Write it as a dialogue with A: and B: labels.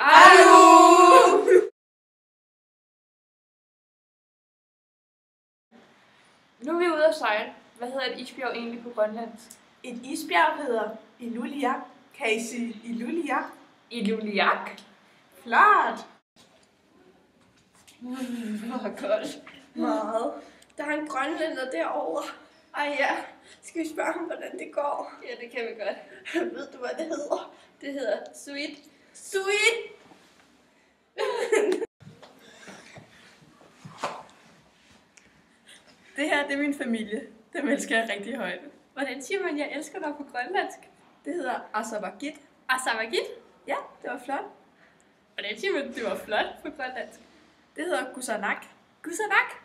A: Alu! Nu er vi ude at sejle. Hvad hedder et isbjerg egentlig på grønlandsk?
B: Et isbjerg hedder Iluliaq. Kan I sige Iluliaq?
A: Iluliaq.
B: Klart!
A: Hvor koldt.
B: Meget. Der er en grønlænder derovre. Ej ja, skal vi spørge ham, hvordan det går?
A: Ja, det kan vi godt.
B: Ved du, hvad det hedder?
A: Det hedder sweet.
B: Sweet!
C: Det her, det er min familie. Dem elsker jeg rigtig højt.
A: Hvordan siger man, jeg elsker dig på grønlandsk?
C: Det hedder Asavagit.
A: Asavagit.
C: Ja, det var flot.
A: Hvordan siger man, det var flot på grønlandsk?
C: Det hedder Kusanak.
A: Kusanak.